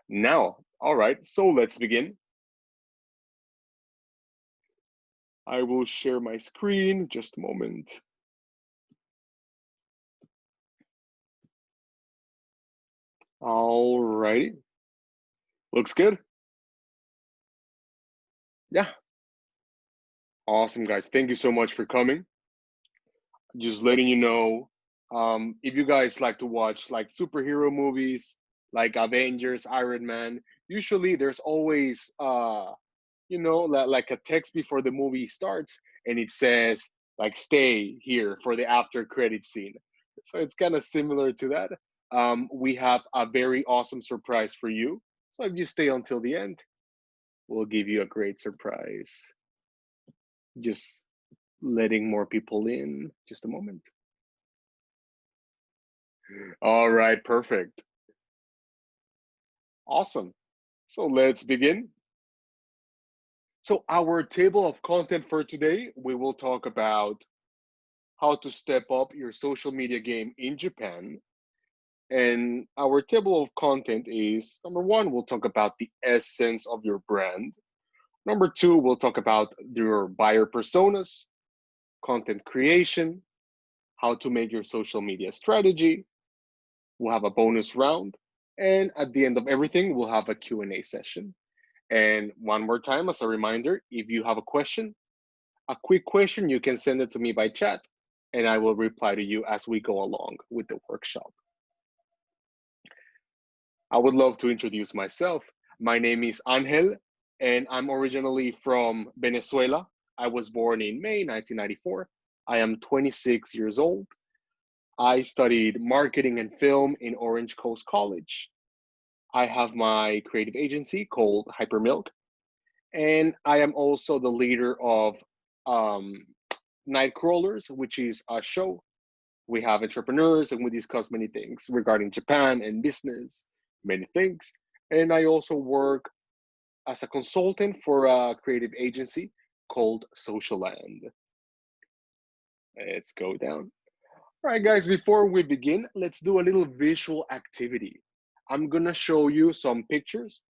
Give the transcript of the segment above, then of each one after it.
Now, all right, so let's begin. I will share my screen, just a moment. All righty, looks good. Yeah, awesome guys, thank you so much for coming. Just letting you know, if you guys like to watch like superhero movies, like Avengers, Iron Man, usually there's always like a text before the movie starts, and it says like stay here for the after credit scene. So it's kind of similar to that. We have a very awesome surprise for you. So if you stay until the end, we'll give you a great surprise. Just letting more people in. Just a moment. All right, perfect. Awesome. So let's begin. So our table of content for today, we will talk about how to step up your social media game in Japan. And our table of content is number one, we'll talk about the essence of your brand. Number two, we'll talk about your buyer personas, content creation, how to make your social media strategy. We'll have a bonus round. And at the end of everything, we'll have a Q&A session. And one more time, as a reminder, if you have a quick question, you can send it to me by chat, and I will reply to you as we go along with the workshop. I would love to introduce myself. My name is Angel, and I'm originally from Venezuela. I was born in May 1994. I am 26 years old. I studied marketing and film in Orange Coast College. I have my creative agency called Hypermilk, and I am also the leader of um, Nightcrawlers, which is a show. We have entrepreneurs and we discuss many things regarding Japan and business, many things. And I also work as a consultant for a creative agency called Social Land. Let's go down. All right, guys, before we begin, let's do a little visual activity. I'm gonna show you some pictures,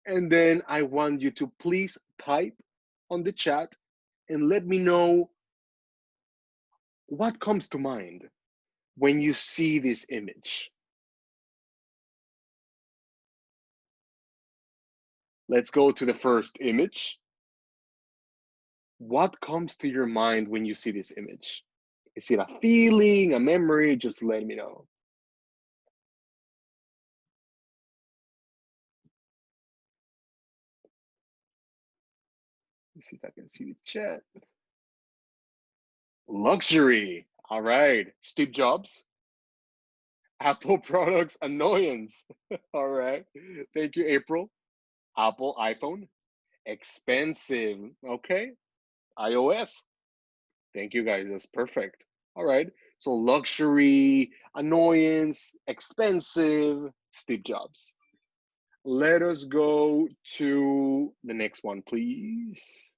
and then I want you to please type on the chat and let me know what comes to mind when you see this image. Let's go to the first image. What comes to your mind when you see this image? Is it a feeling, a memory? Just let me know. Let's see if I can see the chat. Luxury. All right. Steve Jobs. Apple products annoyance. All right. Thank you, April. Apple iPhone. Expensive. Okay. iOS. Thank you, guys. That's perfect. All right. So luxury, annoyance, expensive, Steve Jobs. Let us go to the next one, please.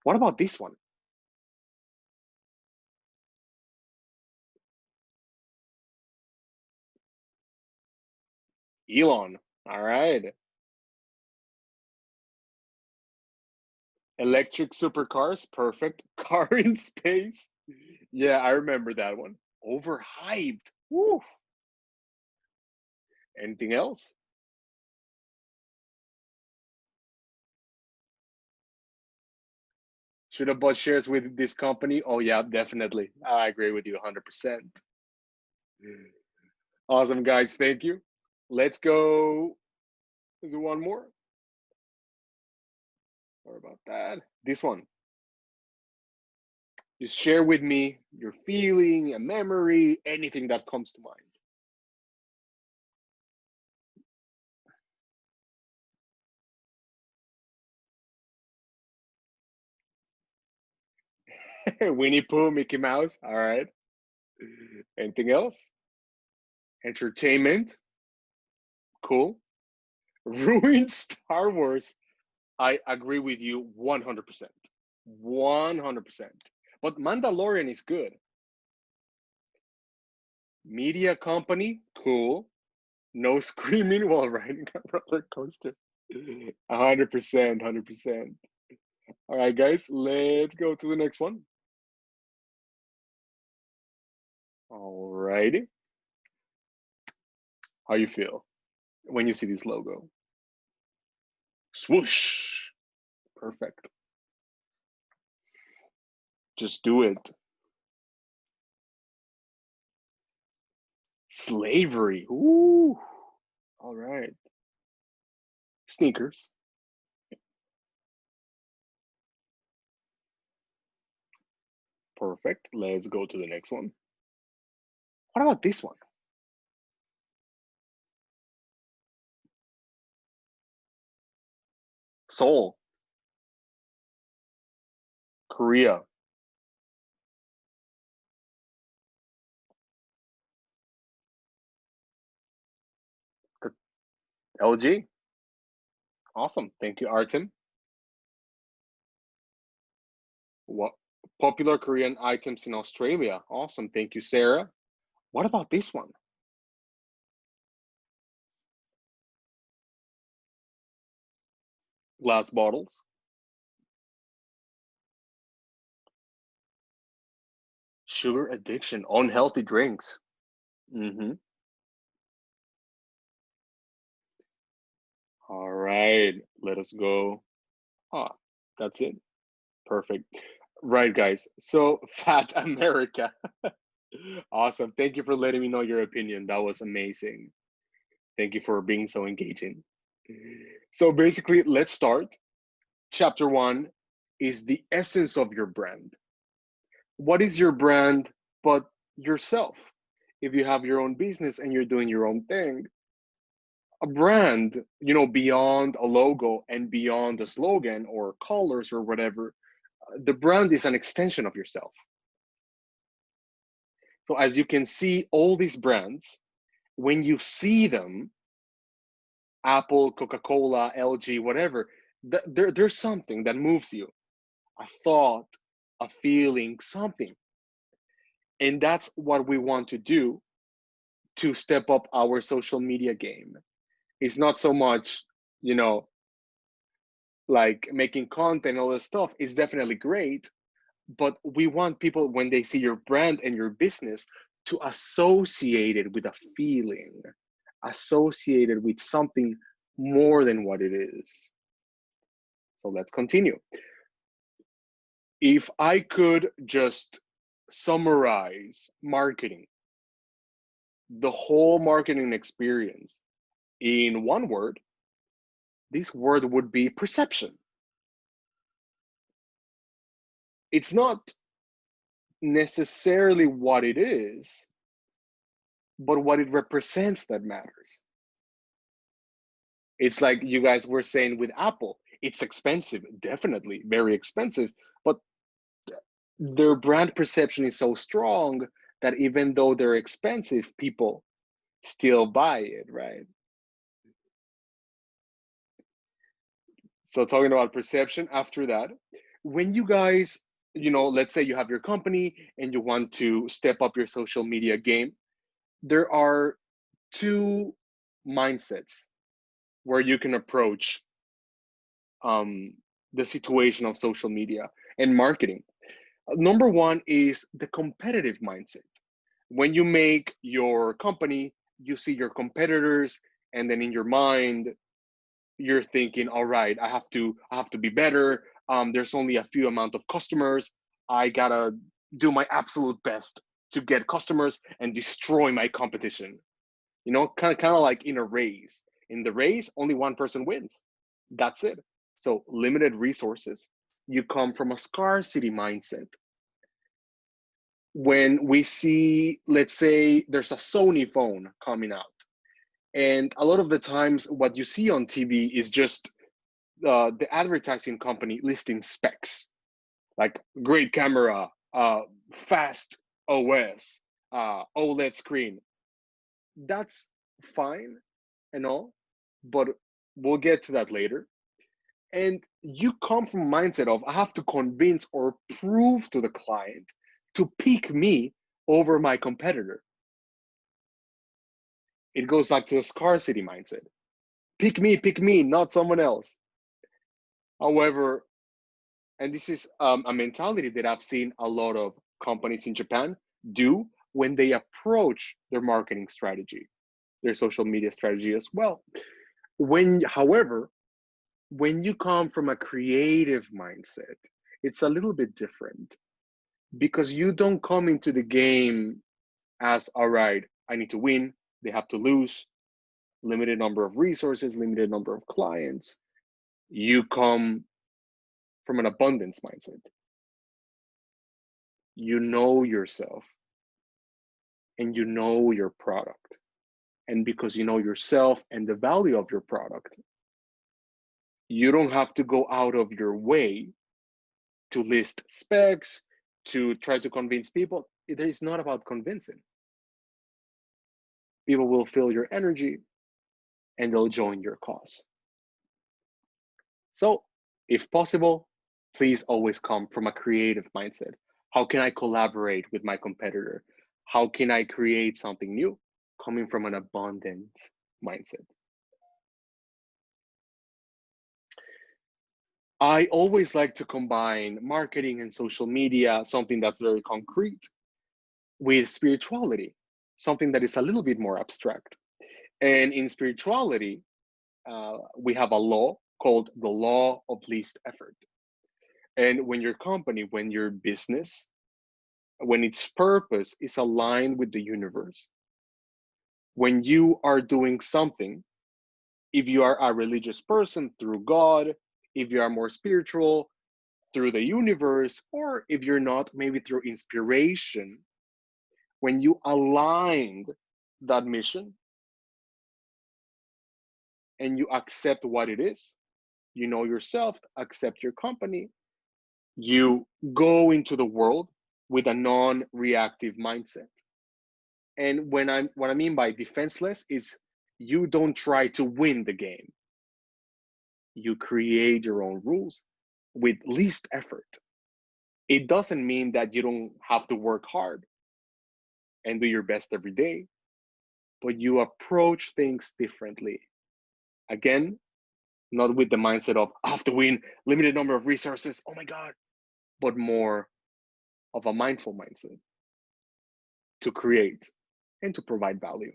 What about this one? Elon. All right. Electric supercars. Perfect. Car in space. Yeah, I remember that one. Overhyped. Woo. Anything else? Should have bought shares with this company? Oh, yeah, definitely. I agree with you 100%. Awesome, guys. Thank you. Let's go. Is there one more? Sorry about that. This one. Just share with me your feeling, a memory, anything that comes to mind. Winnie Pooh, Mickey Mouse. All right. Anything else? Entertainment. Cool. Ruined Star Wars. I agree with you 100%. 100%. But Mandalorian is good. Media company, Cool. No screaming while riding a roller coaster. 100%, 100%. All right, guys, let's go to the next one. All righty. How you feel when you see this logo? Swoosh. Perfect. Just do it. Slavery. Ooh. All right. Sneakers. Perfect. Let's go to the next one. What about this one? Seoul, Korea. The LG. Awesome. Thank you, Artem. What popular Korean items in Australia? Awesome. Thank you, Sarah. What about this one? Glass bottles. Sugar addiction. Unhealthy drinks. Mm-hmm. All right. Let us go. Ah, that's it. Perfect. Right, guys. So, Fat America. Awesome. Thank you for letting me know your opinion. That was amazing. Thank you for being so engaging. So, basically, let's start. Chapter one is the essence of your brand. What is your brand but yourself? If you have your own business and you're doing your own thing, a brand, beyond a logo and beyond a slogan or colors or whatever, the brand is an extension of yourself. So as you can see, all these brands, when you see them, Apple, Coca-Cola, LG, whatever, there's something that moves you, a thought, a feeling, something. And that's what we want to do to step up our social media game. It's not so much, you know, like making content, all this stuff is definitely great, but we want people, when they see your brand and your business, to associate it with a feeling, associated with something more than what it is. So let's continue. If I could just summarize marketing, the whole marketing experience, in one word, this word would be perception. It's not necessarily what it is, but what it represents that matters. It's like you guys were saying with Apple, it's expensive, definitely very expensive, but their brand perception is so strong that even though they're expensive, people still buy it, right? So talking about perception, after that, when you guys, let's say you have your company and you want to step up your social media game, there are two mindsets where you can approach um, the situation of social media and marketing. Number one is the competitive mindset. When you make your company, you see your competitors, and then in your mind, you're thinking, all right, I have to be better. There's only a few amount of customers. I gotta do my absolute best to get customers and destroy my competition. Kind of like in a race. In the race, only one person wins. That's it. So limited resources. You come from a scarcity mindset. When we see, let's say, there's a Sony phone coming out, and a lot of the times what you see on TV is just the advertising company listing specs, like great camera, fast OS, OLED screen. That's fine and all, but we'll get to that later. And you come from a mindset of, I have to convince or prove to the client to pick me over my competitor. It goes back to a scarcity mindset. Pick me, not someone else. However, and this is a mentality that I've seen a lot of companies in Japan do when they approach their marketing strategy, their social media strategy as well. However, when you come from a creative mindset, it's a little bit different because you don't come into the game as, all right, I need to win, they have to lose, limited number of resources, limited number of clients. You come from an abundance mindset. You know yourself and you know your product. And because you know yourself and the value of your product, you don't have to go out of your way to list specs, to try to convince people. It is not about convincing. People will feel your energy and they'll join your cause. So, if possible, please always come from a creative mindset. How can I collaborate with my competitor? How can I create something new? Coming from an abundance mindset. I always like to combine marketing and social media, something that's very concrete, with spirituality, something that is a little bit more abstract. And in spirituality, we have a law called the law of least effort. And when your company, when your business, when its purpose is aligned with the universe, when you are doing something, if you are a religious person through God, if you are more spiritual through the universe, or if you're not, maybe through inspiration, when you aligned that mission and you accept what it is, you know yourself, accept your company, you go into the world with a non-reactive mindset. And what I mean by defenseless is you don't try to win the game. You create your own rules with least effort. It doesn't mean that you don't have to work hard and do your best every day, but you approach things differently. Again, not with the mindset of I have to win, limited number of resources, oh my God, but more of a mindful mindset to create and to provide value.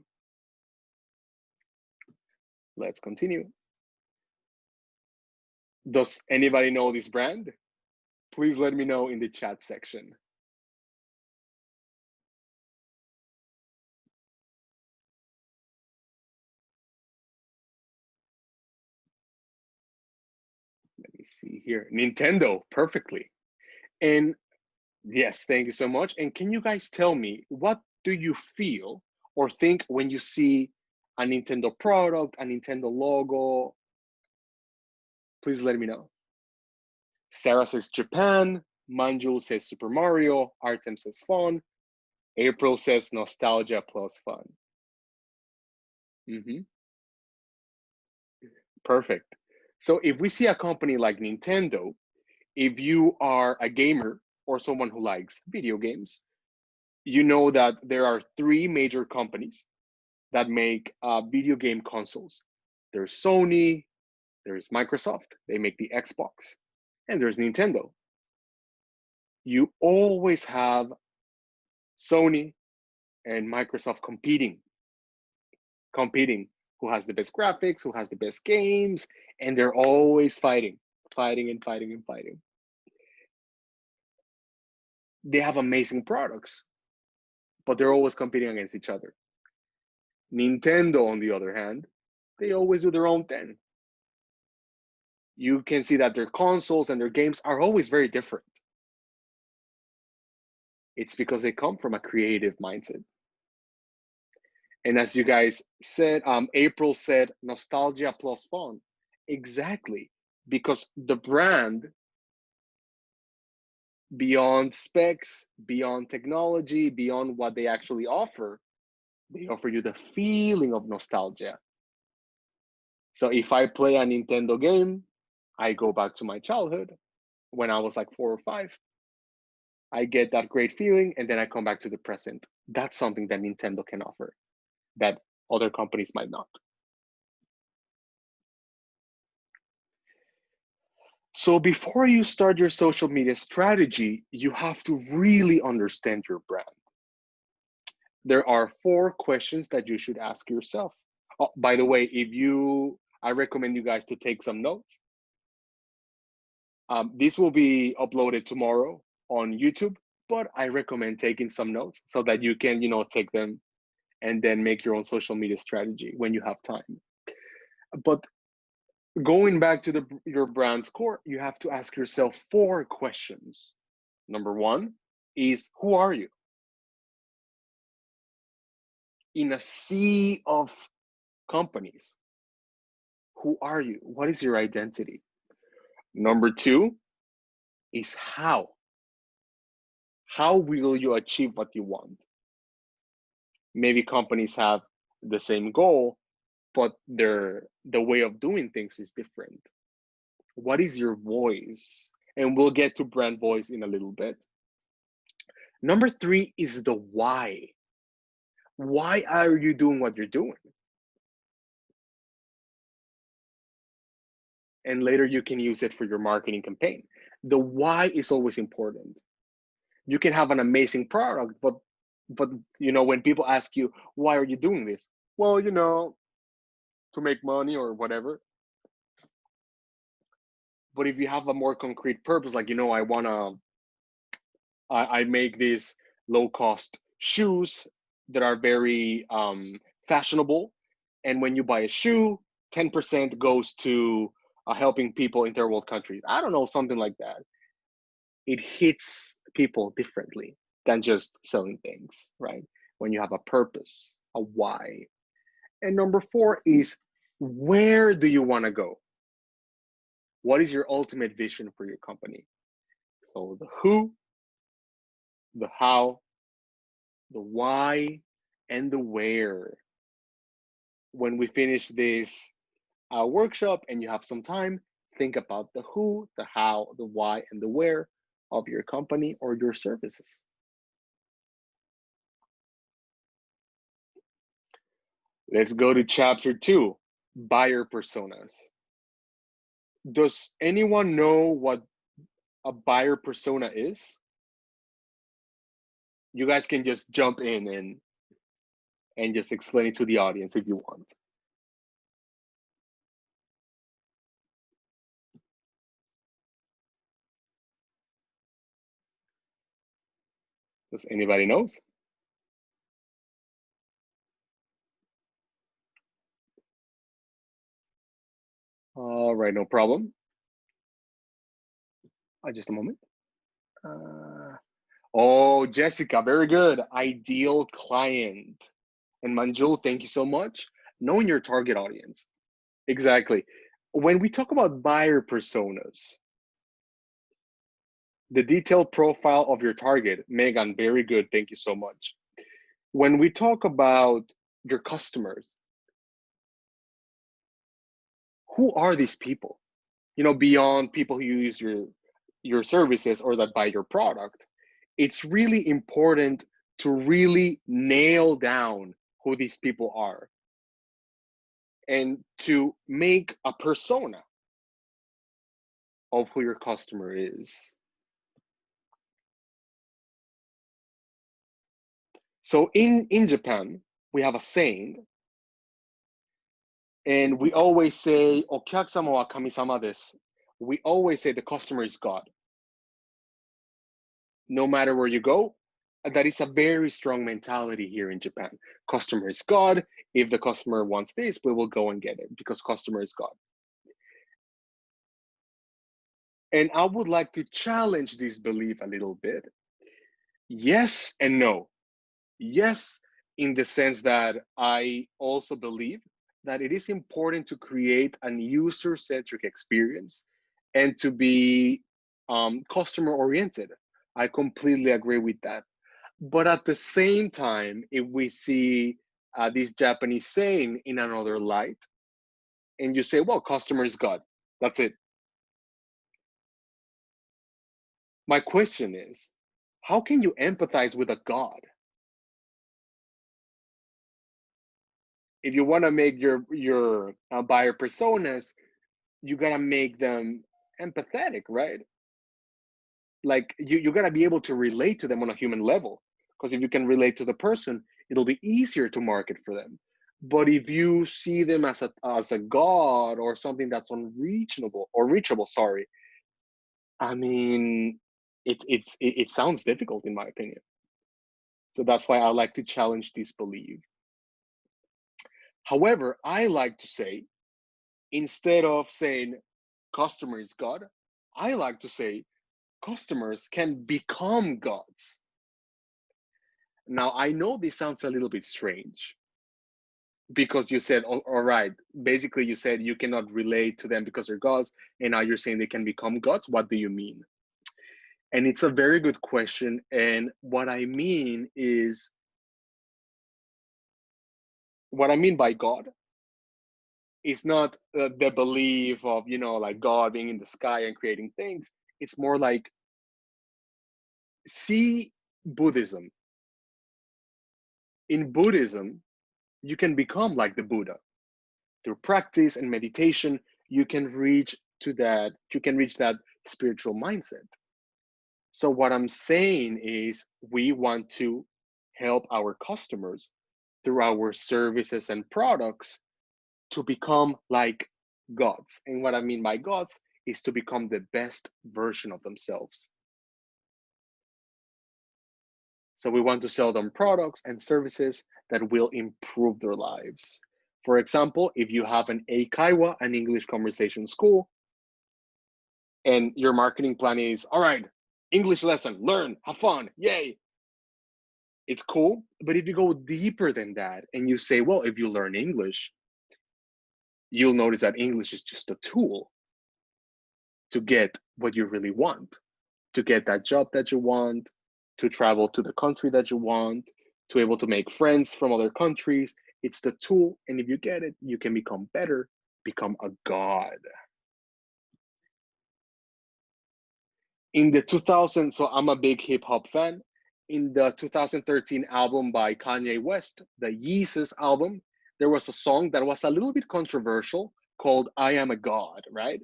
Let's continue. Does anybody know this brand? Please let me know in the chat section. Let me see here. Nintendo, perfectly. And yes, thank you so much. And can you guys tell me, what do you feel or think when you see a Nintendo product, a Nintendo logo? Please let me know. Sarah says Japan. Manjul says Super Mario. Artem says fun. April says nostalgia plus fun. Perfect. So if we see a company like Nintendo, if you are a gamer or someone who likes video games, you know that there are three major companies that make video game consoles. There's Sony, there's Microsoft, they make the Xbox, and there's Nintendo. You always have Sony and Microsoft competing, who has the best graphics, who has the best games, and they're always fighting. They have amazing products, but they're always competing against each other. Nintendo, on the other hand, they always do their own thing. You can see that their consoles and their games are always very different. It's because they come from a creative mindset. And as you guys said, April said, nostalgia plus fun. Exactly, because the brand, beyond specs, beyond technology, beyond what they actually offer, they offer you the feeling of nostalgia. So if I play a Nintendo game, I go back to my childhood when I was like 4 or 5. I get that great feeling and then I come back to the present. That's something that Nintendo can offer, that Other companies might not. So before you start your social media strategy, you have to really understand your brand. There are 4 questions that you should ask yourself. Oh, by the way, I recommend you guys to take some notes. This will be uploaded tomorrow on YouTube, but I recommend taking some notes so that you can, take them and then make your own social media strategy when you have time. But going back to your brand's core, you have to ask yourself 4 questions. Number 1 is, who are you? In a sea of companies, who are you? What is your identity? Number 2 is how. How will you achieve what you want? Maybe companies have the same goal, but the way of doing things is different. What is your voice? And we'll get to brand voice in a little bit. Number 3 is the why. Why are you doing what you're doing? And later you can use it for your marketing campaign. The why is always important. You can have an amazing product, but when people ask you, why are you doing this? Well, to make money or whatever. But if you have a more concrete purpose, like, I make these low cost shoes that are very fashionable. And when you buy a shoe, 10% goes to helping people in third world countries. I don't know, something like that. It hits people differently than just selling things, right? When you have a purpose, a why. And number 4 is, where do you want to go? What is your ultimate vision for your company? So the who, the how, the why, and the where. When we finish this workshop and you have some time, think about the who, the how, the why, and the where of your company or your services. Let's go to chapter 2, buyer personas. Does anyone know what a buyer persona is? You guys can just jump in and just explain it to the audience if you want. Does anybody knows? All right, no problem. Just a moment. Oh, Jessica, very good. Ideal client. And Manjul, thank you so much. Knowing your target audience. Exactly. When we talk about buyer personas, the detailed profile of your target, Megan, very good. Thank you so much. When we talk about your customers, who are these people? Beyond people who use your services or that buy your product, it's really important to really nail down who these people are and to make a persona of who your customer is. So in Japan, we have a saying, and we always say, "Okyakusama wa kamisama desu." We always say the customer is God. No matter where you go, that is a very strong mentality here in Japan. Customer is God. If the customer wants this, we will go and get it because customer is God. And I would like to challenge this belief a little bit. Yes and no. Yes, in the sense that I also believe that it is important to create an user-centric experience and to be customer-oriented. I completely agree with that. But at the same time, if we see this Japanese saying in another light, and you say, well, customer is God, that's it. My question is, how can you empathize with a God? If you want to make your buyer personas, you gotta make them empathetic, right? Like you gotta be able to relate to them on a human level. Because if you can relate to the person, it'll be easier to market for them. But if you see them as a god or something that's unreachable or reachable, sorry, I mean, it sounds difficult in my opinion. So that's why I like to challenge this belief. However, I like to say, instead of saying customer is God, I like to say customers can become gods. Now, I know this sounds a little bit strange because you said, all right, basically, you said you cannot relate to them because they're gods, and now you're saying they can become gods. What do you mean? And it's a very good question. And what I mean is, what I mean by God is not the belief of, like God being in the sky and creating things. It's more like, see Buddhism. In Buddhism, you can become like the Buddha. Through practice and meditation, you can reach that spiritual mindset. So what I'm saying is we want to help our customers through our services and products to become like gods. And what I mean by gods is to become the best version of themselves. So we want to sell them products and services that will improve their lives. For example, if you have an Eikaiwa, an English conversation school, and your marketing plan is, all right, English lesson, learn, have fun, yay. It's cool. But if you go deeper than that and you say, well, if you learn English, you'll notice that English is just a tool to get what you really want, to get that job that you want, to travel to the country that you want, to able to make friends from other countries. It's the tool. And if you get it, you can become better, become a god. In the 2000, so I'm a big hip hop fan. In the 2013 album by Kanye West, the Yeezus album, there was a song that was a little bit controversial called I Am a God, right?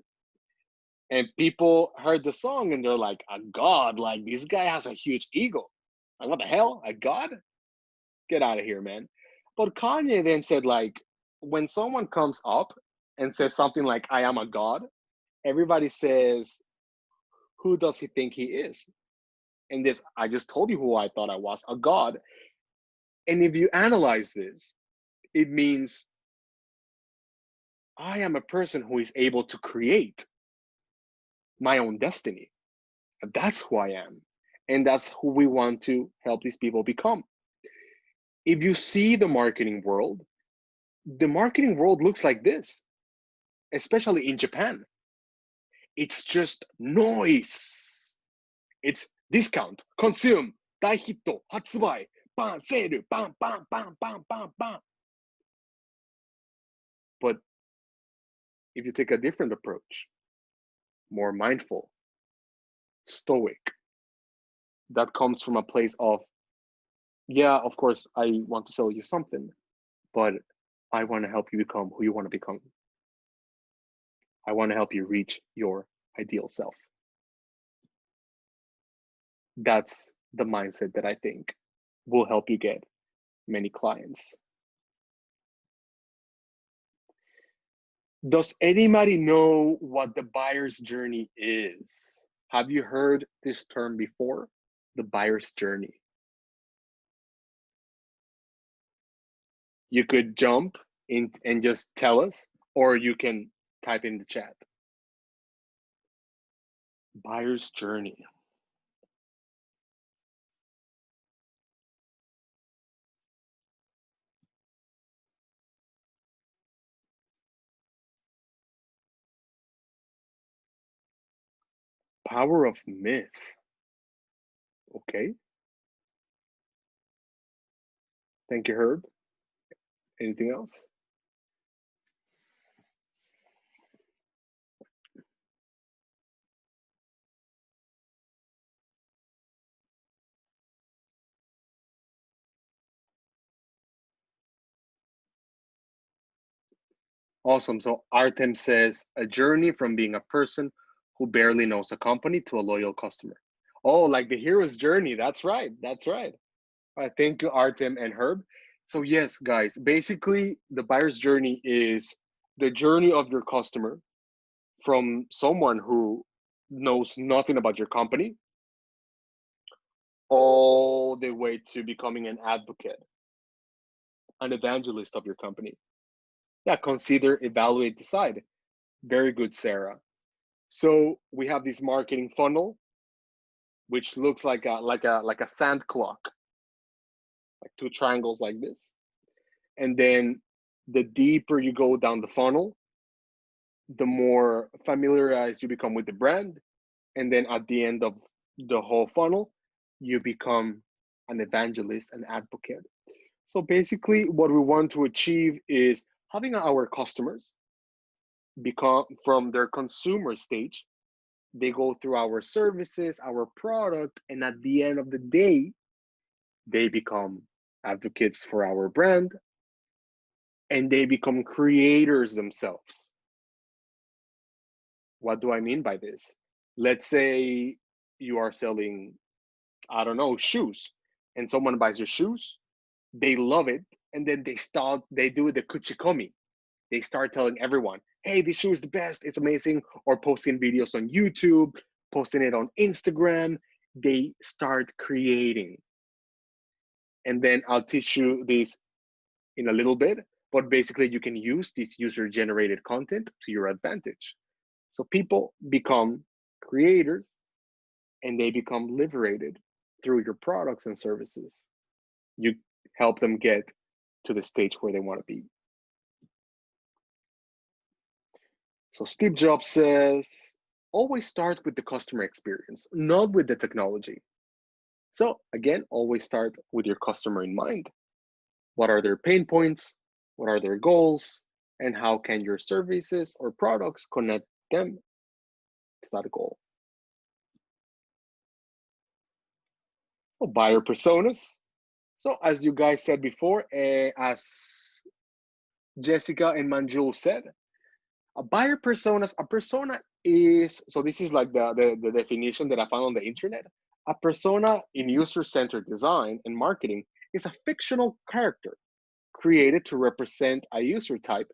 And people heard the song and they're like, a god? Like, this guy has a huge ego. Like, what the hell? A god? Get out of here, man. But Kanye then said, like, when someone comes up and says something like, I am a god, everybody says, who does he think he is? And this, I just told you who I thought I was, a god. And if you analyze this, it means I am a person who is able to create my own destiny. That's who I am. And that's who we want to help these people become. If you see the marketing world looks like this, especially in Japan. It's just noise. It's discount, consume, 大ヒット、発売、バン、セール、バン、バン、バン、バン、バン、バン. But if you take a different approach, more mindful, stoic, that comes from a place of, yeah, of course, I want to sell you something, but I want to help you become who you want to become. I want to help you reach your ideal self. That's the mindset that I think will help you get many clients. Does anybody know what the buyer's journey is? Have you heard this term before? The buyer's journey. You could jump in and just tell us, or you can type in the chat. Buyer's journey. Power of myth. Okay. Thank you, Herb. Anything else? Awesome. So Artem says a journey from being a person who barely knows a company to a loyal customer. Oh, like the hero's journey. That's right. That's right. Thank you, Artem and Herb. So yes, guys, basically the buyer's journey is the journey of your customer from someone who knows nothing about your company all the way to becoming an advocate, an evangelist of your company. Yeah, consider, evaluate, decide. Very good, Sarah. So we have this marketing funnel, which looks like a sand clock, like two triangles like this. And then the deeper you go down the funnel, the more familiarized you become with the brand. And then at the end of the whole funnel, you become an evangelist, an advocate. So basically, what we want to achieve is having our customers become from their consumer stage, they go through our services, our product, and at the end of the day, they become advocates for our brand and they become creators themselves. What do I mean by this? Let's say you are selling, I don't know, shoes, and someone buys your shoes, they love it, and then they do the kuchikomi. They start telling everyone, hey, this shoe is the best, it's amazing, or posting videos on YouTube, posting it on Instagram. They start creating. And then I'll teach you this in a little bit, but basically you can use this user-generated content to your advantage. So people become creators and they become liberated through your products and services. You help them get to the stage where they want to be. So Steve Jobs says, always start with the customer experience, not with the technology. So again, always start with your customer in mind. What are their pain points? What are their goals? And how can your services or products connect them to that goal? So buyer personas. So as you guys said before, as Jessica and Manjul said, a buyer personas, a persona is, so this is like the definition that I found on the internet. A persona in user-centered design and marketing is a fictional character created to represent a user type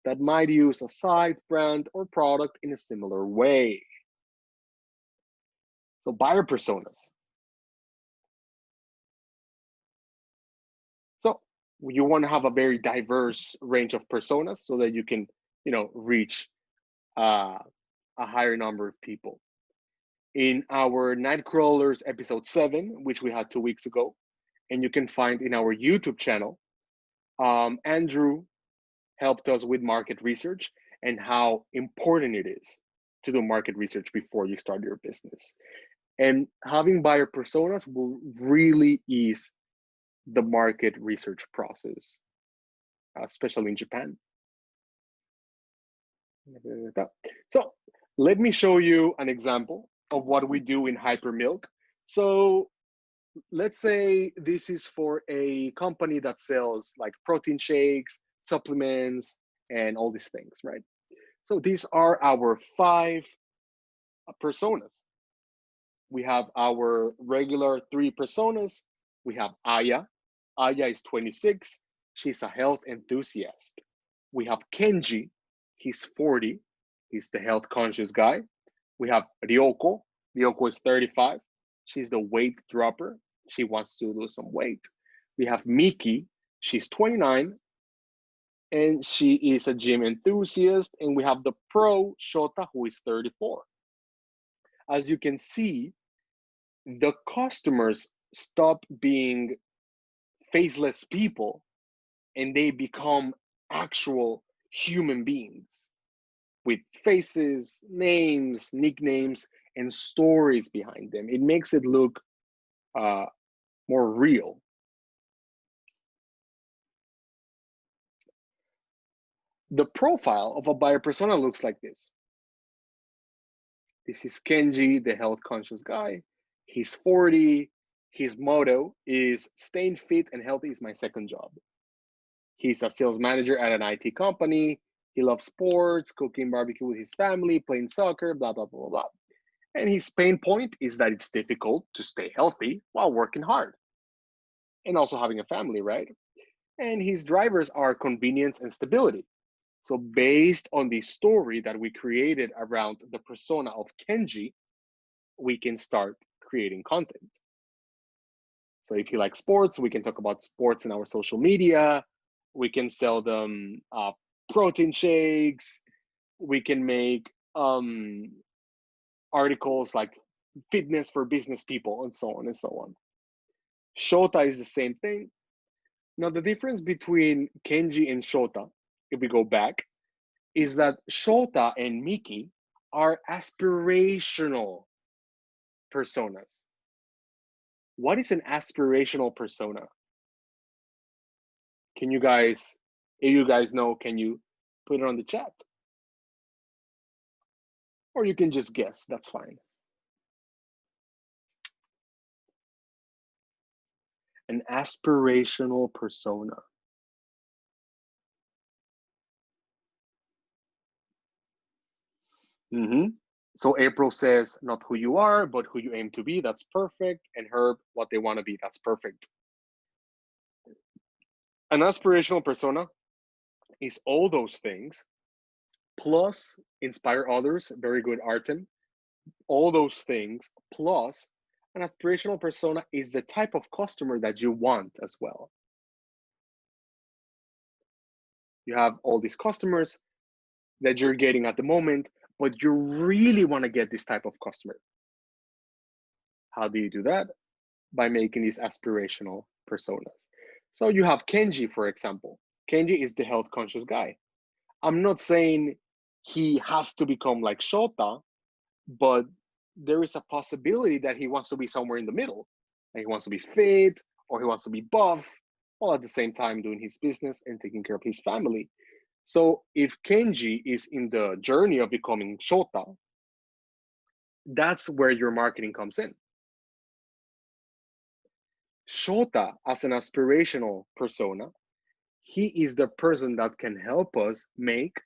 that might use a site, brand, or product in a similar way. So buyer personas. So you want to have a very diverse range of personas so that you can, reach a higher number of people. In our Nightcrawlers episode 7, which we had 2 weeks ago, and you can find in our YouTube channel, Andrew helped us with market research and how important it is to do market research before you start your business. And having buyer personas will really ease the market research process, especially in Japan. So let me show you an example of what we do in Hypermilk. So let's say this is for a company that sells like protein shakes, supplements, and all these things, right? So these are our 5 personas. We have our regular 3 personas. We have Aya. Aya is 26. She's a health enthusiast. We have Kenji. He's 40. He's the health conscious guy. We have Ryoko. Ryoko is 35. She's the weight dropper. She wants to lose some weight. We have Miki. She's 29 and she is a gym enthusiast. And we have the pro Shota, who is 34. As you can see, the customers stop being faceless people and they become actual human beings with faces, names, nicknames, and stories behind them. It makes it look more real. The profile of a buyer persona looks like this. This is Kenji, the health conscious guy. He's 40. His motto is staying fit and healthy is my second job. He's a sales manager at an IT company. He loves sports, cooking barbecue with his family, playing soccer, blah, blah, blah, blah. And his pain point is that it's difficult to stay healthy while working hard and also having a family, right? And his drivers are convenience and stability. So, based on the story that we created around the persona of Kenji, we can start creating content. So, if you like sports, we can talk about sports in our social media. We can sell them protein shakes. We can make articles like fitness for business people and so on and so on. Shota is the same thing. Now, the difference between Kenji and Shota, if we go back, is that Shota and Miki are aspirational personas. What is an aspirational persona? Can you guys, if you guys know, can you put it on the chat? Or you can just guess, that's fine. An aspirational persona. So April says, not who you are, but who you aim to be. That's perfect. And Herb, what they want to be. That's perfect. An aspirational persona is all those things, plus inspire others. Very good, Artem. All those things, plus an aspirational persona is the type of customer that you want as well. You have all these customers that you're getting at the moment, but you really want to get this type of customer. How do you do that? By making these aspirational personas. So you have Kenji, for example. Kenji is the health conscious guy. I'm not saying he has to become like Shota, but there is a possibility that he wants to be somewhere in the middle. And he wants to be fit or he wants to be buff, while at the same time doing his business and taking care of his family. So if Kenji is in the journey of becoming Shota, that's where your marketing comes in. Shota, as an aspirational persona, he is the person that can help us make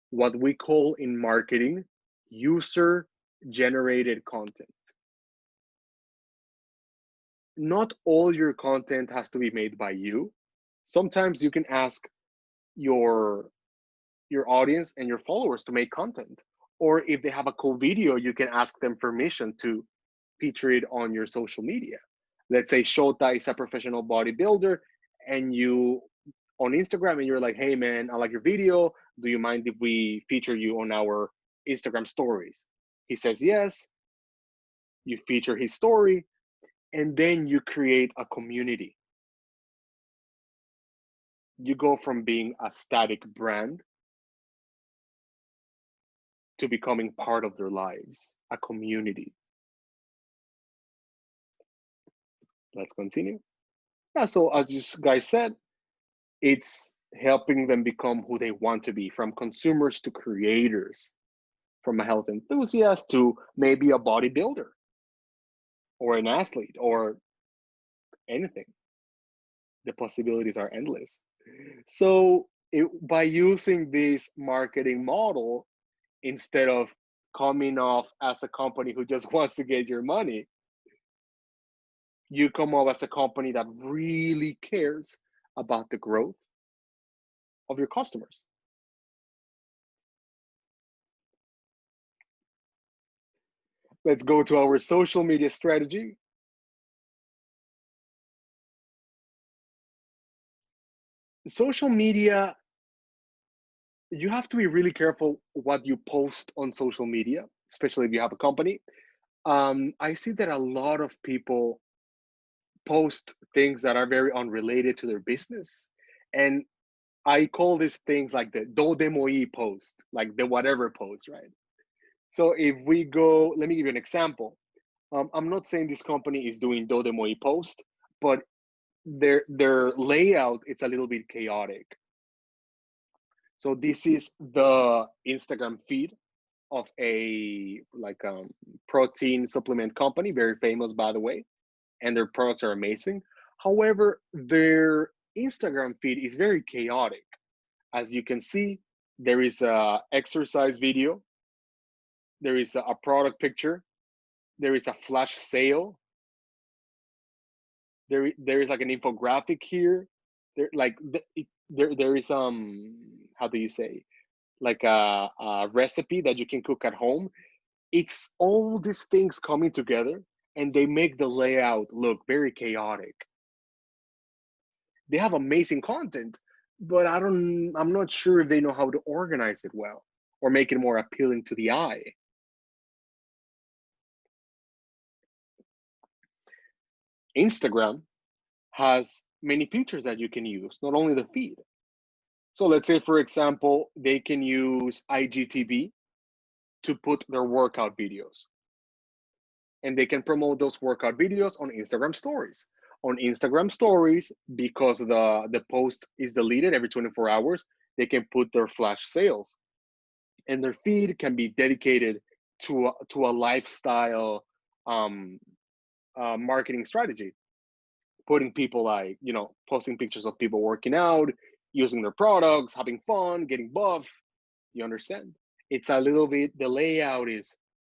what we call in marketing user generated content. Not all your content has to be made by you. Sometimes you can ask your audience and your followers to make content. Or if they have a cool video, you can ask them permission to feature it on your social media. Let's say Shota is a professional bodybuilder and you on Instagram and you're like, hey man, I like your video. Do you mind if we feature you on our Instagram stories? He says yes. You feature his story and then you create a community. You go from being a static brand to becoming part of their lives, a community. Let's continue. Yeah, so as you guys said, it's helping them become who they want to be, from consumers to creators, from a health enthusiast to maybe a bodybuilder or an athlete or anything. The possibilities are endless. So by using this marketing model, instead of coming off as a company who just wants to get your money, you come off as a company that really cares about the growth of your customers. Let's go to our social media strategy. Social media, you have to be really careful what you post on social media, especially if you have a company. I see that a lot of people post things that are very unrelated to their business. And I call these things like the do de moi post, like the whatever post, right? So if we go, let me give you an example. I'm not saying this company is doing do de moi post, but their layout, it's a little bit chaotic. So this is the Instagram feed of a protein supplement company, very famous by the way, and their products are amazing. However, their Instagram feed is very chaotic. As you can see, There is a exercise video. There is a product picture. There is a flash sale. There is like an infographic here. There is how do you say, like a recipe that you can cook at home. It's all these things coming together, and they make the layout look very chaotic. They have amazing content, but I'm not sure if they know how to organize it well or make it more appealing to the eye. Instagram has many features that you can use, not only the feed. So let's say, for example, they can use IGTV to put their workout videos, and they can promote those workout videos on Instagram stories. On Instagram stories, because the post is deleted every 24 hours, they can put their flash sales, and their feed can be dedicated to a lifestyle marketing strategy, putting people like, posting pictures of people working out, using their products, having fun, getting buff. You understand? It's a little bit, the layout is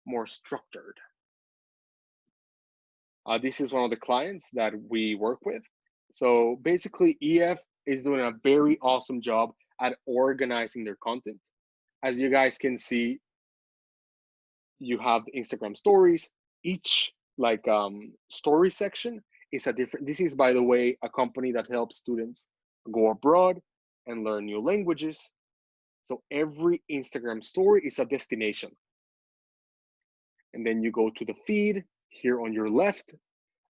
more structured. This is one of the clients that we work with. So basically, EF is doing a very awesome job at organizing their content. As you guys can see, you have the Instagram stories. Each story section is a different. This is, by the way, a company that helps students go abroad and learn new languages. So every Instagram story is a destination. And then you go to the feed here on your left.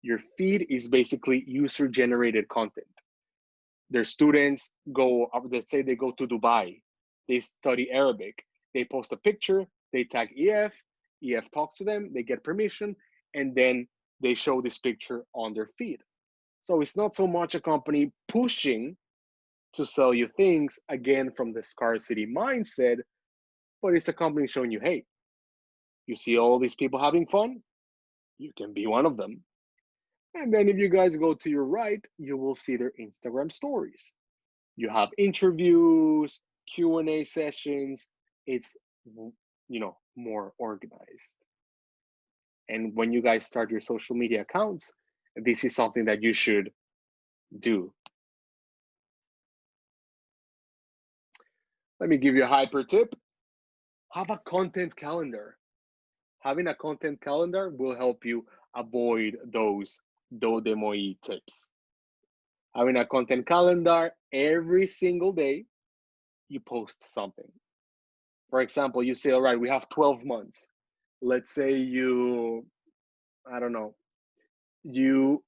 Your feed is basically user-generated content. Their students go, let's say they go to Dubai, they study Arabic, they post a picture, they tag EF, EF talks to them, they get permission, and then they show this picture on their feed. So it's not so much a company pushing to sell you things, again, from the scarcity mindset, but it's a company showing you, hey, you see all these people having fun? You can be one of them. And then if you guys go to your right, you will see their Instagram stories. You have interviews, Q&A sessions. It's, more organized. And when you guys start your social media accounts, this is something that you should do. Let me give you a hyper tip. Have a content calendar. Having a content calendar will help you avoid those dodemoi tips. Having a content calendar, every single day, you post something. For example, you say, all right, we have 12 months. Let's say I don't know, you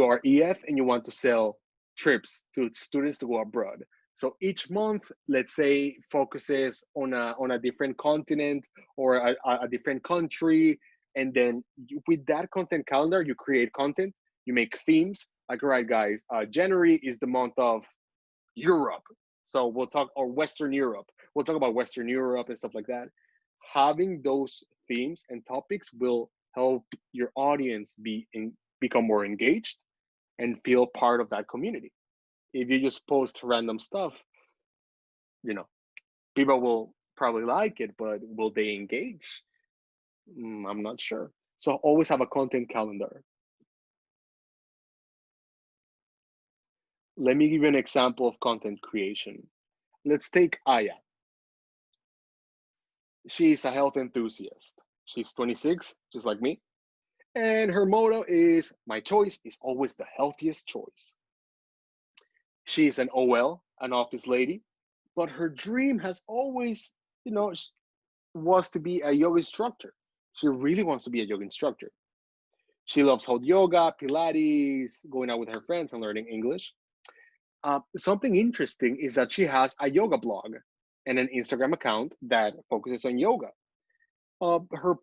are EF and you want to sell trips to students to go abroad. So each month, let's say, focuses on a different continent or a different country. And then with that content calendar, you create content, you make themes. Like, all right, guys, January is the month of Europe. So we'll talk, or Western Europe. We'll talk about Western Europe and stuff like that. Having those themes and topics will help your audience become more engaged and feel part of that community. If you just post random stuff, people will probably like it, but will they engage? I'm not sure. So always have a content calendar. Let me give you an example of content creation. Let's take Aya. She's a health enthusiast. She's 26, just like me. And her motto is, my choice is always the healthiest choice. She's an OL, an office lady, but her dream has always, was to be a yoga instructor. She really wants to be a yoga instructor. She loves hot yoga, Pilates, going out with her friends and learning English. Something interesting is that she has a yoga blog and an Instagram account that focuses on yoga. Her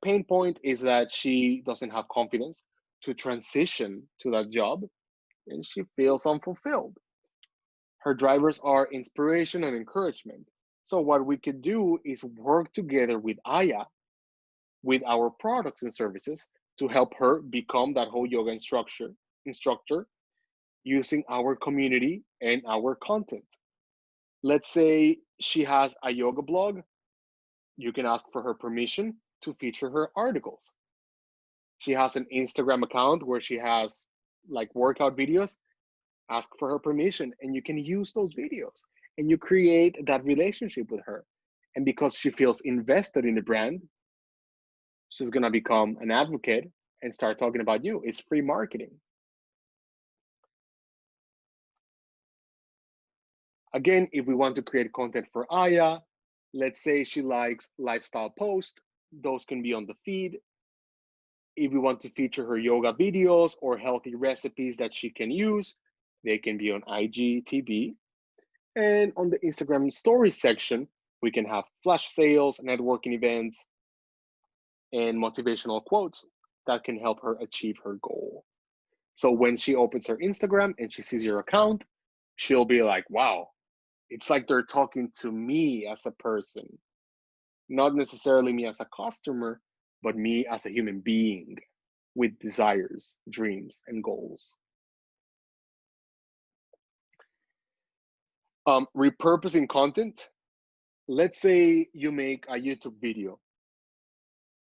pain point is that she doesn't have confidence to transition to that job, and she feels unfulfilled. Her drivers are inspiration and encouragement. So what we could do is work together with Aya, with our products and services, to help her become that whole yoga instructor using our community and our content. Let's say she has a yoga blog. You can ask for her permission to feature her articles. She has an Instagram account where she has like workout videos. Ask for her permission and you can use those videos and you create that relationship with her. And because she feels invested in the brand, she's going to become an advocate and start talking about you. It's free marketing. Again, if we want to create content for Aya, let's say she likes lifestyle posts, those can be on the feed. If we want to feature her yoga videos or healthy recipes that she can use, they can be on IGTV. And on the Instagram stories section, we can have flash sales, networking events, and motivational quotes that can help her achieve her goal. So when she opens her Instagram and she sees your account, she'll be like, wow, it's like they're talking to me as a person, not necessarily me as a customer, but me as a human being with desires, dreams, and goals. Repurposing content. Let's say you make a YouTube video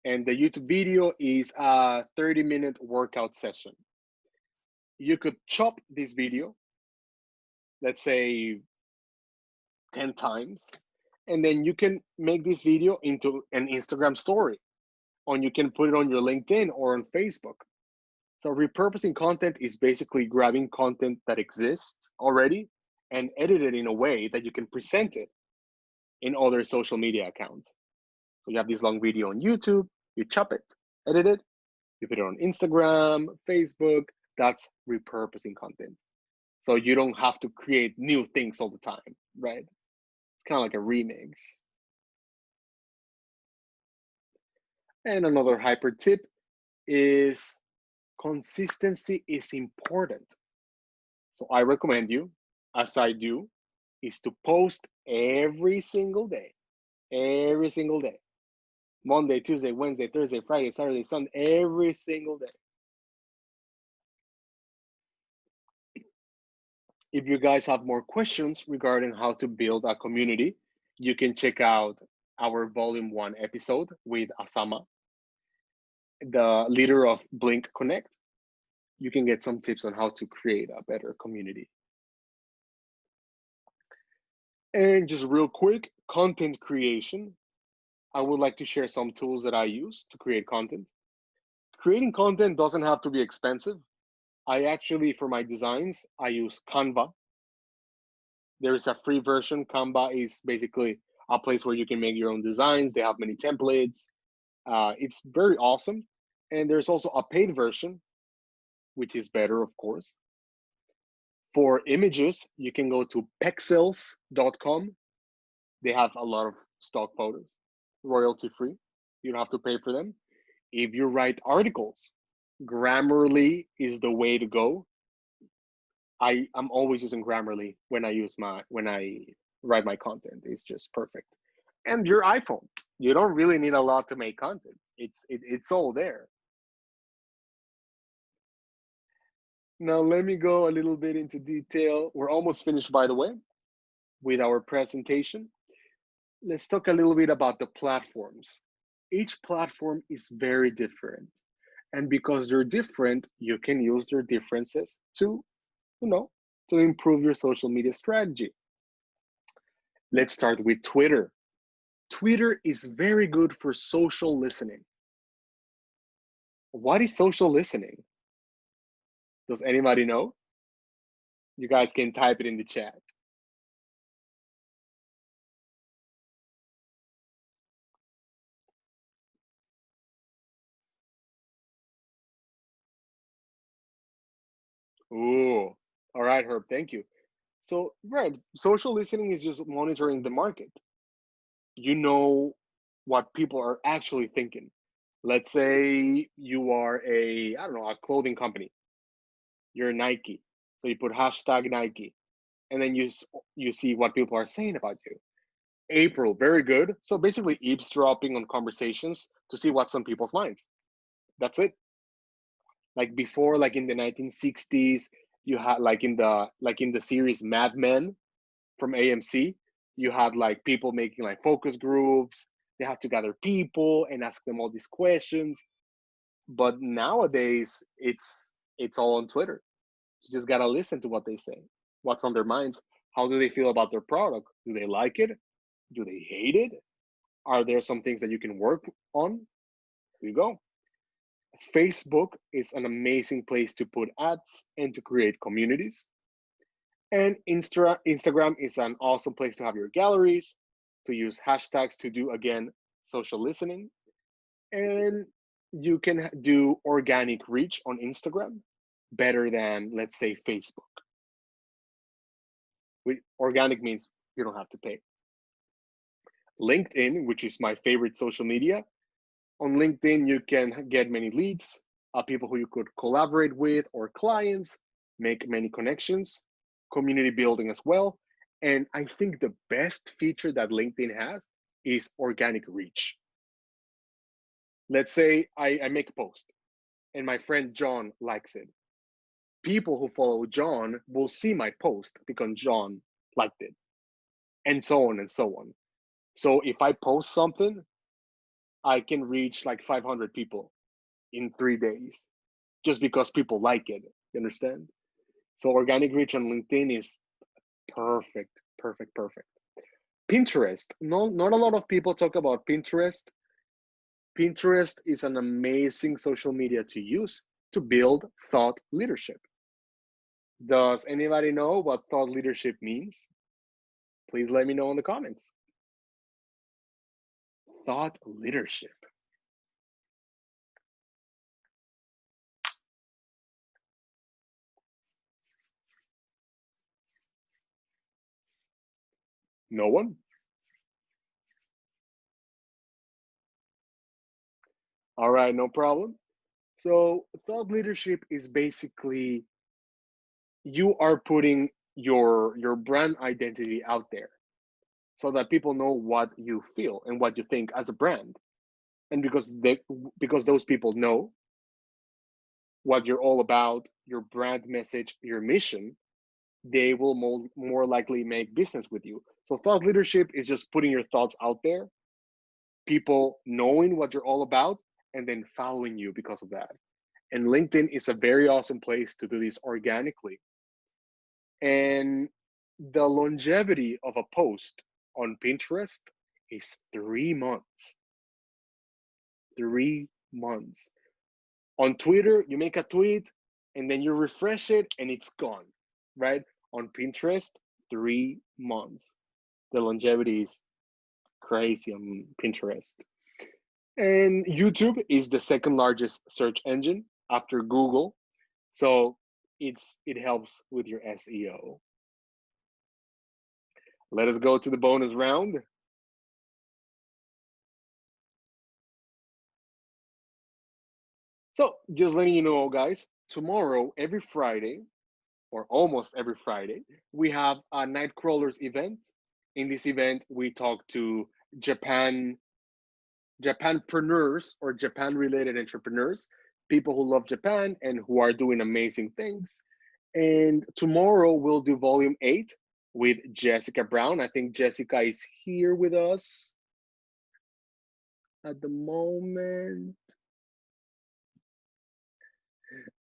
and the YouTube video is a 30-minute workout session. You could chop this video, let's say 10 times, and then you can make this video into an Instagram story, or you can put it on your LinkedIn or on Facebook. So repurposing content is basically grabbing content that exists already and edit it in a way that you can present it in other social media accounts. So you have this long video on YouTube, you chop it, edit it, you put it on Instagram, Facebook. That's repurposing content. So you don't have to create new things all the time, right? It's kind of like a remix. And another hyper tip is consistency is important. So I recommend you, as I do, is to post every single day. Every single day. Monday, Tuesday, Wednesday, Thursday, Friday, Saturday, Sunday, every single day. If you guys have more questions regarding how to build a community, you can check out our volume 1 episode with Asama, the leader of Blink Connect. You can get some tips on how to create a better community. And just real quick, content creation. I would like to share some tools that I use to create content. Creating content doesn't have to be expensive. I actually, for my designs, I use Canva. There is a free version. Canva is basically a place where you can make your own designs. They have many templates. It's very awesome. And there's also a paid version, which is better, of course. For images, you can go to pexels.com. They have a lot of stock photos, royalty free. You don't have to pay for them. If you write articles, Grammarly is the way to go. I'm always using Grammarly when I write my content. It's just perfect. And your iPhone, you don't really need a lot to make content. It's all there. Now let me go a little bit into detail. We're almost finished, by the way, with our presentation. Let's talk a little bit about the platforms. Each platform is very different. And because they're different, you can use their differences to, to improve your social media strategy. Let's start with Twitter. Twitter is very good for social listening. What is social listening? Does anybody know? You guys can type it in the chat. Ooh, all right, Herb, thank you. So, right, social listening is just monitoring the market. You know what people are actually thinking. Let's say you are a clothing company. You're Nike. So you put hashtag Nike, and then you see what people are saying about you. April, very good. So basically eavesdropping on conversations to see what's on people's minds. That's it. Like before, like in the 1960s, you had like in the series Mad Men, from AMC, you had like people making like focus groups. They have to gather people and ask them all these questions. But nowadays, it's all on Twitter. You just gotta listen to what they say, what's on their minds. How do they feel about their product? Do they like it? Do they hate it? Are there some things that you can work on? Here you go. Facebook is an amazing place to put ads and to create communities. And Instagram is an awesome place to have your galleries, to use hashtags to do, again, social listening. And you can do organic reach on Instagram better than, let's say, Facebook. Organic means you don't have to pay. LinkedIn, which is my favorite social media. On LinkedIn, you can get many leads, people who you could collaborate with, or clients, make many connections, community building as well. And I think the best feature that LinkedIn has is organic reach. Let's say I make a post and my friend John likes it. People who follow John will see my post because John liked it, and so on and so on. So if I post something, I can reach like 500 people in 3 days just because people like it. You understand? So organic reach on LinkedIn is perfect, perfect, perfect. Pinterest. No, not a lot of people talk about Pinterest. Pinterest is an amazing social media to use to build thought leadership. Does anybody know what thought leadership means? Please let me know in the comments. Thought leadership. No one? All right, no problem. So thought leadership is basically you are putting your brand identity out there so that people know what you feel and what you think as a brand. And because those people know what you're all about, your brand message, your mission, they will more likely make business with you. So thought leadership is just putting your thoughts out there, people knowing what you're all about, and then following you because of that. And LinkedIn is a very awesome place to do this organically. And the longevity of a post on Pinterest is 3 months. 3 months. On Twitter, you make a tweet and then you refresh it and it's gone, right? On Pinterest, 3 months. The longevity is crazy on Pinterest. And YouTube is the second largest search engine after Google. So it helps with your SEO. Let us go to the bonus round. So just letting you know, guys, tomorrow, every Friday, or almost every Friday, we have a Nightcrawlers event. In this event, we talk to Japanpreneurs or Japan-related entrepreneurs, people who love Japan and who are doing amazing things. And tomorrow we'll do volume 8 with Jessica Brown. I think Jessica is here with us at the moment.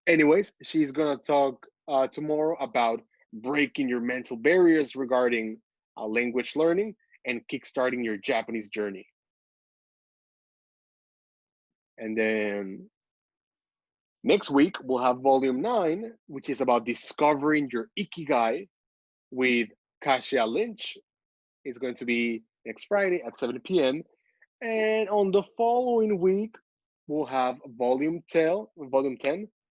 Anyways, she's gonna talk tomorrow about breaking your mental barriers regarding language learning and kickstarting your Japanese journey. And then next week, we'll have volume 9, which is about discovering your ikigai with Kasia Lynch. It's going to be next Friday at 7 p.m. And on the following week, we'll have volume 10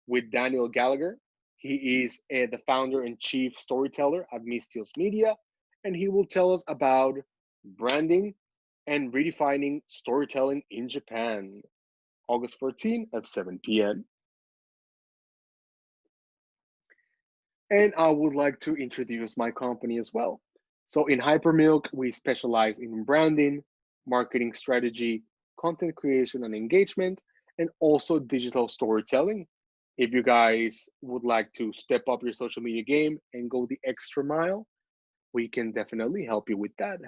with Daniel Gallagher. He is the founder and chief storyteller at Mistios Media, and he will tell us about branding and redefining storytelling in Japan. August 14 at 7 p.m. And I would like to introduce my company as well. So in Hypermilk, we specialize in branding, marketing strategy, content creation and engagement, and also digital storytelling. If you guys would like to step up your social media game and go the extra mile, we can definitely help you with that.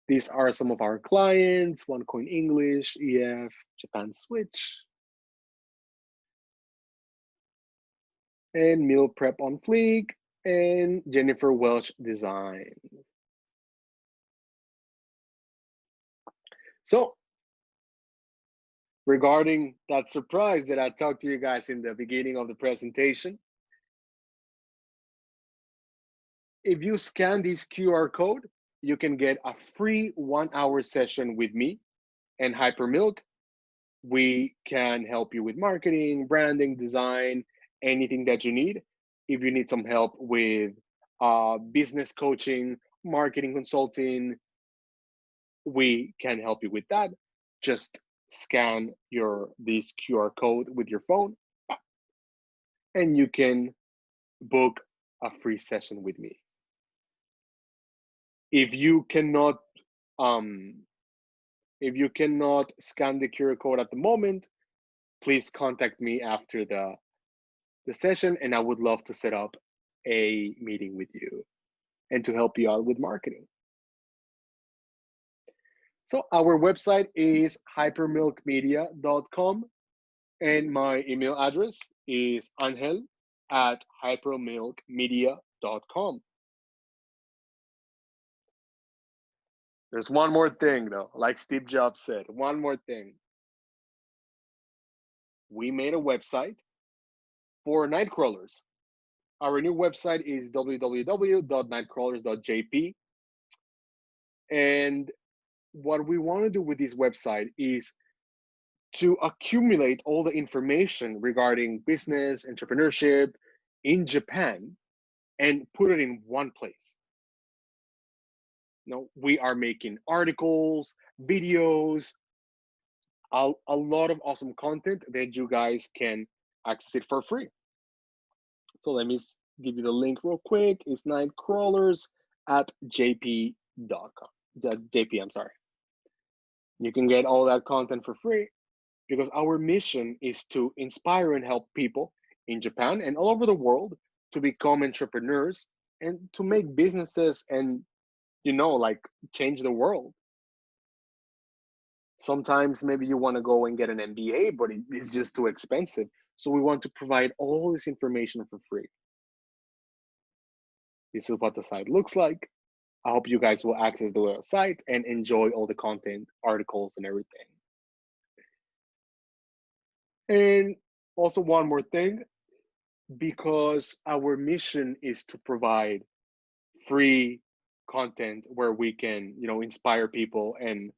These are some of our clients: OneCoin English, EF, Japan Switch, and Meal Prep on Fleek, and Jennifer Welch Design. So, regarding that surprise that I talked to you guys in the beginning of the presentation, if you scan this QR code, you can get a free 1-hour session with me and Hypermilk. We can help you with marketing, branding, design, anything that you need. If you need some help with business coaching, marketing consulting, we can help you with that. Just scan this QR code with your phone, and you can book a free session with me. If you cannot scan the QR code at the moment, please contact me after the session, and I would love to set up a meeting with you and to help you out with marketing. So our website is hypermilkmedia.com, and my email address is angel@hypermilkmedia.com. There's one more thing though, like Steve Jobs said, one more thing. We made a website for night crawlers. Our new website is www.nightcrawlers.jp. And what we want to do with this website is to accumulate all the information regarding business, entrepreneurship in Japan and put it in one place. We are making articles, videos, a lot of awesome content that you guys can access it for free. So let me give you the link real quick. It's nightcrawlers@jp.com. JP, I'm sorry. You can get all that content for free because our mission is to inspire and help people in Japan and all over the world to become entrepreneurs and to make businesses and, like change the world. Sometimes maybe you want to go and get an MBA, but it's just too expensive. So we want to provide all this information for free. This is what the site looks like. I hope you guys will access the website and enjoy all the content, articles, and everything. And also one more thing, because our mission is to provide free content where we can, inspire people and,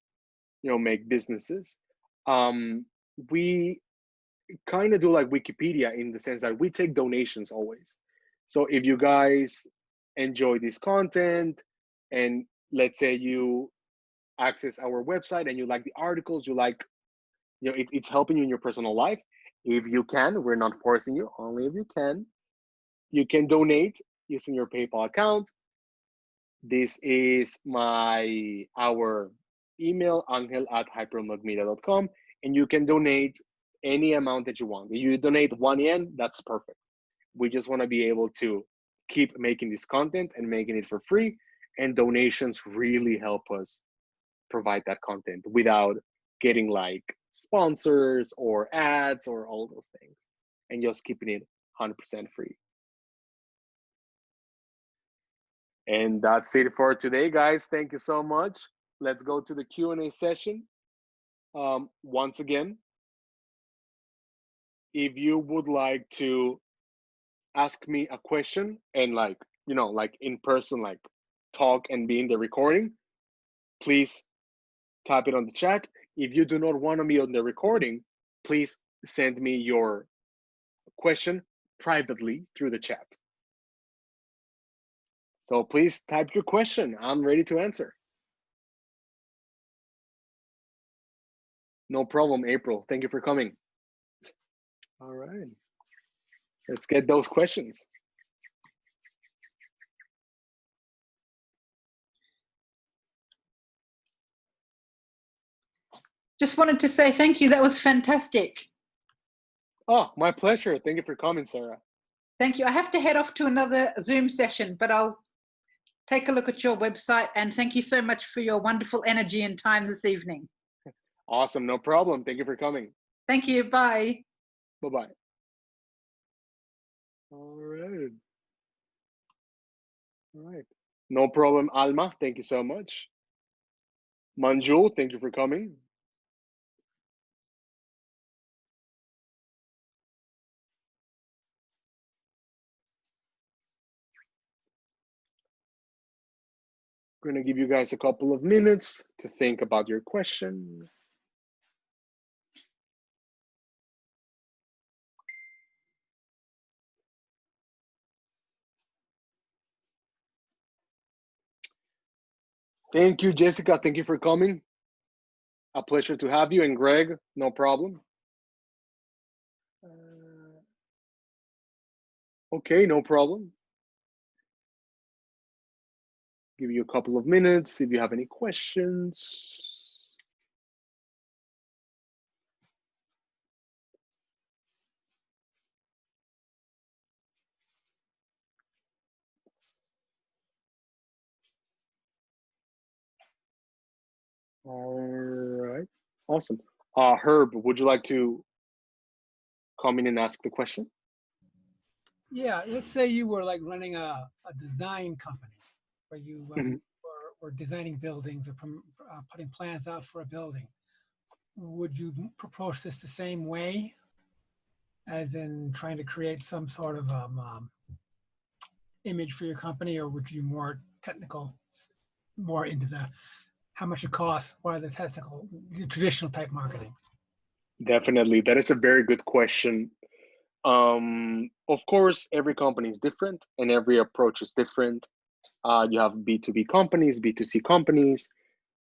make businesses. We kind of do like Wikipedia in the sense that we take donations always. So if you guys enjoy this content and let's say you access our website and you like the articles, it's helping you in your personal life. If you can, we're not forcing you, only if you can donate using your PayPal account. This is our email, angel@hypermilkmedia.com, and you can donate any amount that you want. If you donate 1 yen, that's perfect. We just want to be able to keep making this content and making it for free, and donations really help us provide that content without getting like sponsors or ads or all those things, and just keeping it 100% free. And that's it for today, guys. Thank you so much. Let's go to the Q&A session. Once again, if you would like to ask me a question and like in person, like talk and be in the recording, please type it on the chat. If you do not want to be on the recording, please send me your question privately through the chat. So please type your question. I'm ready to answer. No problem, April. Thank you for coming. All right. Let's get those questions. Just wanted to say thank you. That was fantastic. Oh, my pleasure. Thank you for coming, Sarah. Thank you. I have to head off to another Zoom session, but I'll take a look at your website, and thank you so much for your wonderful energy and time this evening. Awesome. No problem. Thank you for coming. Thank you. Bye. Bye-bye. All right. All right. No problem, Alma. Thank you so much. Manjul, thank you for coming. I'm going to give you guys a couple of minutes to think about your question. Thank you, Jessica. Thank you for coming. A pleasure to have you. And Greg, no problem. Okay, no problem. Give you a couple of minutes if you have any questions. All right, awesome. Herb, would you like to come in and ask the question? Yeah, let's say you were like running a design company where you were designing buildings or putting plans out for a building. Would you approach this the same way, as in trying to create some sort of image for your company, or would you more technical, more into the how much it costs, what are the technical, traditional type marketing? Definitely, that is a very good question. Of course, every company is different and every approach is different. You have B2B companies, B2C companies.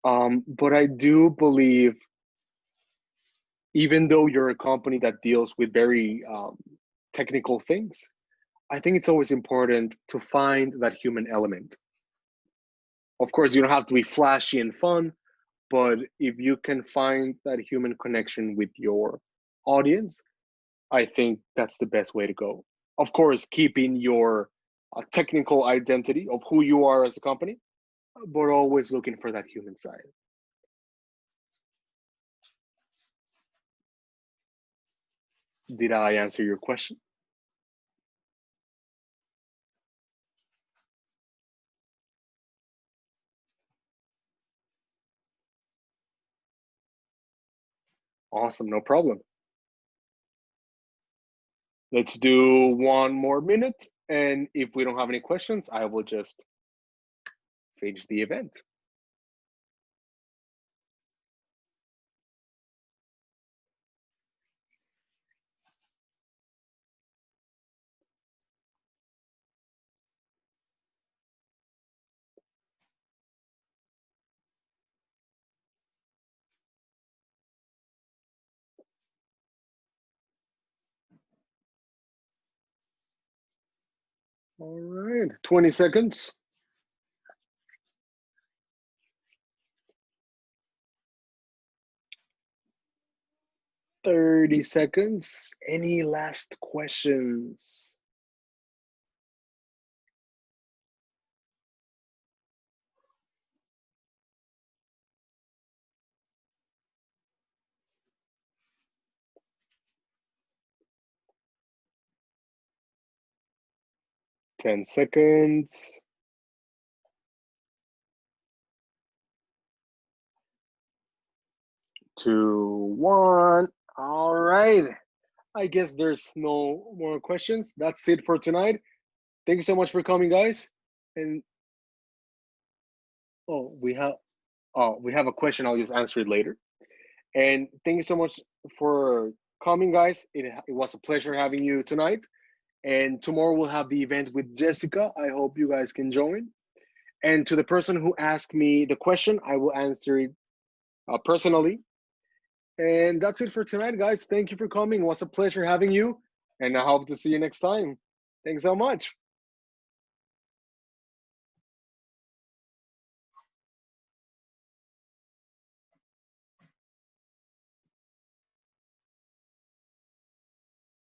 But I do believe, even though you're a company that deals with very technical things, I think it's always important to find that human element. Of course, you don't have to be flashy and fun, but if you can find that human connection with your audience, I think that's the best way to go. Of course, keeping your technical identity of who you are as a company, but always looking for that human side. Did I answer your question? Awesome, no problem. Let's do one more minute. And if we don't have any questions, I will just finish the event. All right, 20 seconds. Thirty seconds. Any last questions? Ten seconds. 2, 1. All right. I guess there's no more questions. That's it for tonight. Thank you so much for coming, guys. And we have a question. I'll just answer it later. And thank you so much for coming, guys. It was a pleasure having you tonight. And tomorrow we'll have the event with Jessica. I hope you guys can join. And to the person who asked me the question, I will answer it personally. And that's it for tonight, guys. Thank you for coming. It was a pleasure having you. And I hope to see you next time. Thanks so much.